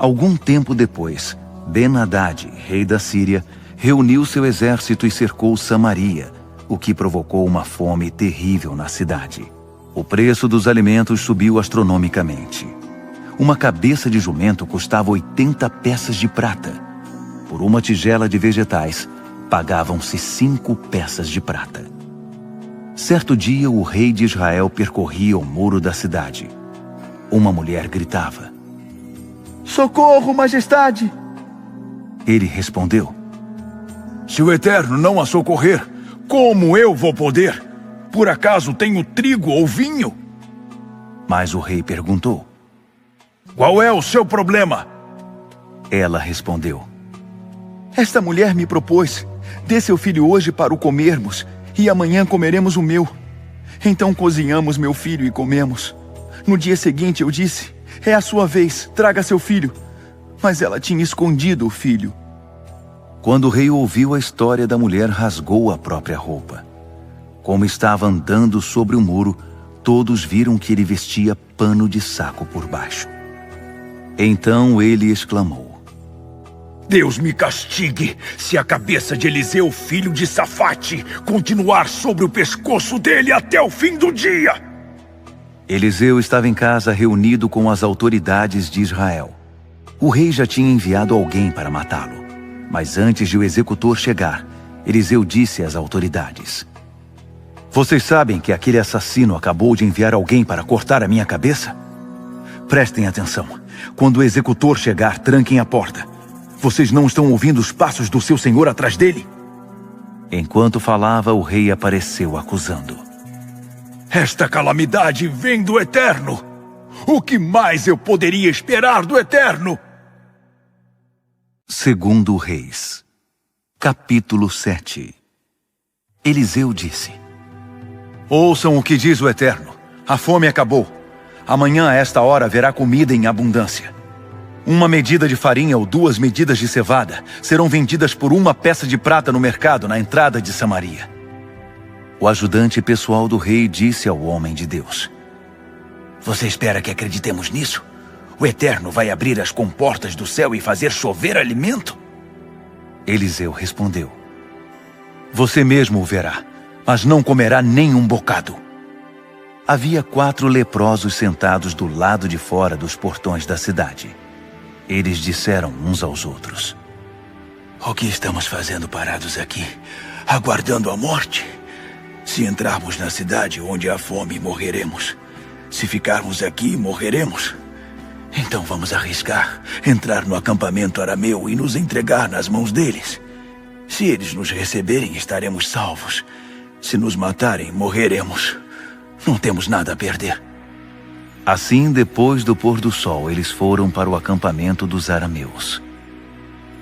Algum tempo depois, Ben-Hadad, rei da Síria, reuniu seu exército e cercou Samaria, o que provocou uma fome terrível na cidade. O preço dos alimentos subiu astronomicamente. Uma cabeça de jumento custava 80 peças de prata. Por uma tigela de vegetais, pagavam-se 5 peças de prata. Certo dia, o rei de Israel percorria o muro da cidade. Uma mulher gritava: "Socorro, majestade!" Ele respondeu: Se o Eterno não a socorrer, como eu vou poder? Por acaso tenho trigo ou vinho? Mas o rei perguntou: Qual é o seu problema? Ela respondeu: Esta mulher me propôs: dê seu filho hoje para o comermos, e amanhã comeremos o meu. Então cozinhamos meu filho e comemos. No dia seguinte eu disse: é a sua vez, traga seu filho. Mas ela tinha escondido o filho. Quando o rei ouviu a história da mulher, rasgou a própria roupa. Como estava andando sobre o muro, todos viram que ele vestia pano de saco por baixo. Então ele exclamou: Deus me castigue se a cabeça de Eliseu, filho de Safate, continuar sobre o pescoço dele até o fim do dia. Eliseu estava em casa reunido com as autoridades de Israel. O rei já tinha enviado alguém para matá-lo. Mas antes de o executor chegar, Eliseu disse às autoridades: Vocês sabem que aquele assassino acabou de enviar alguém para cortar a minha cabeça? Prestem atenção. Quando o executor chegar, tranquem a porta. Vocês não estão ouvindo os passos do seu senhor atrás dele? Enquanto falava, o rei apareceu acusando: Esta calamidade vem do Eterno. O que mais eu poderia esperar do Eterno? Segundo Reis, capítulo 7. Eliseu disse: Ouçam o que diz o Eterno. A fome acabou. Amanhã a esta hora haverá comida em abundância. 1 medida de farinha ou 2 medidas de cevada serão vendidas por 1 peça de prata no mercado na entrada de Samaria. O ajudante pessoal do rei disse ao homem de Deus: Você espera que acreditemos nisso? O Eterno vai abrir as comportas do céu e fazer chover alimento? Eliseu respondeu: Você mesmo o verá, mas não comerá nem um bocado. Havia 4 leprosos sentados do lado de fora dos portões da cidade. Eles disseram uns aos outros: O que estamos fazendo parados aqui, aguardando a morte? Se entrarmos na cidade onde há fome, morreremos. Se ficarmos aqui, morreremos. Então vamos arriscar, entrar no acampamento arameu e nos entregar nas mãos deles. Se eles nos receberem, estaremos salvos. Se nos matarem, morreremos. Não temos nada a perder. Assim, depois do pôr do sol, eles foram para o acampamento dos arameus.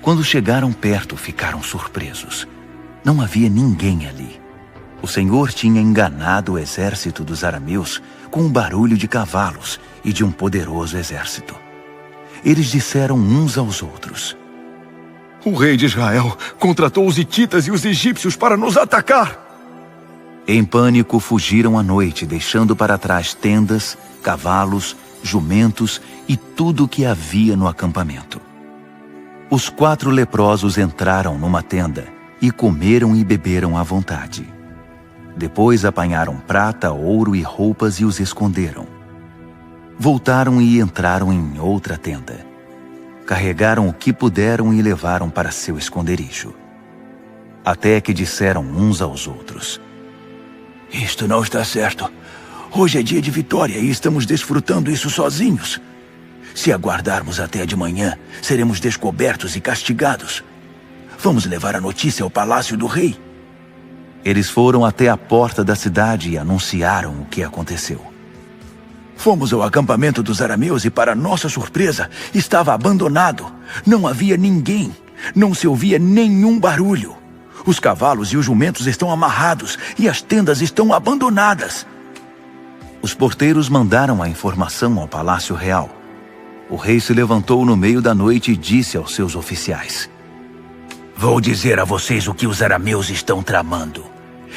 Quando chegaram perto, ficaram surpresos. Não havia ninguém ali. O Senhor tinha enganado o exército dos arameus com o barulho de cavalos e de um poderoso exército. Eles disseram uns aos outros: O rei de Israel contratou os hititas e os egípcios para nos atacar. Em pânico, fugiram à noite, deixando para trás tendas, cavalos, jumentos e tudo o que havia no acampamento. Os 4 leprosos entraram numa tenda e comeram e beberam à vontade. Depois apanharam prata, ouro e roupas e os esconderam. Voltaram e entraram em outra tenda. Carregaram o que puderam e levaram para seu esconderijo. Até que disseram uns aos outros: Isto não está certo. Hoje é dia de vitória e estamos desfrutando isso sozinhos. Se aguardarmos até de manhã, seremos descobertos e castigados. Vamos levar a notícia ao palácio do rei. Eles foram até a porta da cidade e anunciaram o que aconteceu. Fomos ao acampamento dos arameus e, para nossa surpresa, estava abandonado. Não havia ninguém. Não se ouvia nenhum barulho. Os cavalos e os jumentos estão amarrados e as tendas estão abandonadas. Os porteiros mandaram a informação ao palácio real. O rei se levantou no meio da noite e disse aos seus oficiais: Vou dizer a vocês o que os arameus estão tramando.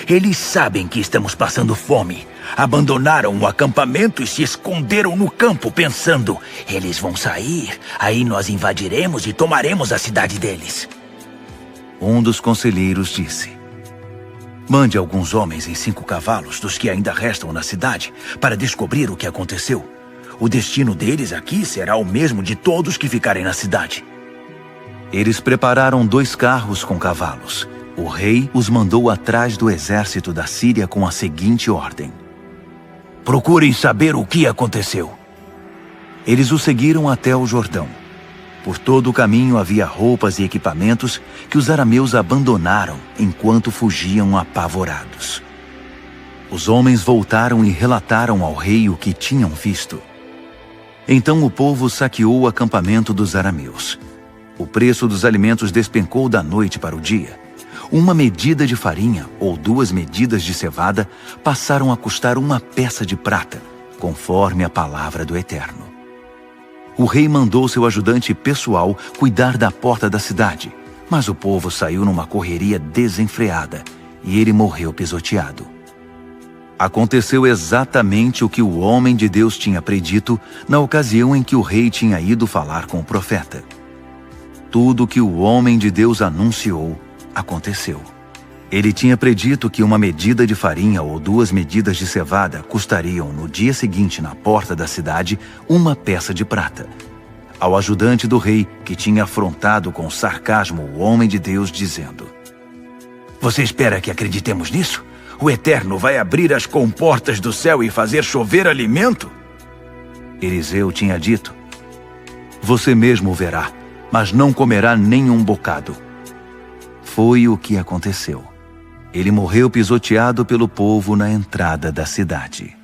Eles sabem que estamos passando fome, Abandonaram o acampamento e se esconderam no campo, pensando: eles vão sair, aí nós invadiremos e tomaremos a cidade deles. Um dos conselheiros disse: mande alguns homens em 5 cavalos dos que ainda restam na cidade para descobrir o que aconteceu. O destino deles aqui será o mesmo de todos que ficarem na cidade. Eles prepararam 2 carros com cavalos. O rei os mandou atrás do exército da Síria com a seguinte ordem: procurem saber o que aconteceu. Eles o seguiram até o Jordão. Por todo o caminho havia roupas e equipamentos que os arameus abandonaram enquanto fugiam apavorados. Os homens voltaram e relataram ao rei o que tinham visto. Então o povo saqueou o acampamento dos arameus. O preço dos alimentos despencou da noite para o dia. 1 medida de farinha ou 2 medidas de cevada passaram a custar 1 peça de prata, conforme a palavra do Eterno. O rei mandou seu ajudante pessoal cuidar da porta da cidade, mas o povo saiu numa correria desenfreada e ele morreu pisoteado. Aconteceu exatamente o que o homem de Deus tinha predito na ocasião em que o rei tinha ido falar com o profeta. Tudo o que o homem de Deus anunciou aconteceu. Ele tinha predito que 1 medida de farinha ou 2 medidas de cevada custariam no dia seguinte na porta da cidade 1 peça de prata. Ao ajudante do rei, que tinha afrontado com sarcasmo o homem de Deus, dizendo: você espera que acreditemos nisso? O Eterno vai abrir as comportas do céu e fazer chover alimento? Eliseu tinha dito: você mesmo verá, mas não comerá nenhum bocado. Foi o que aconteceu. Ele morreu pisoteado pelo povo na entrada da cidade.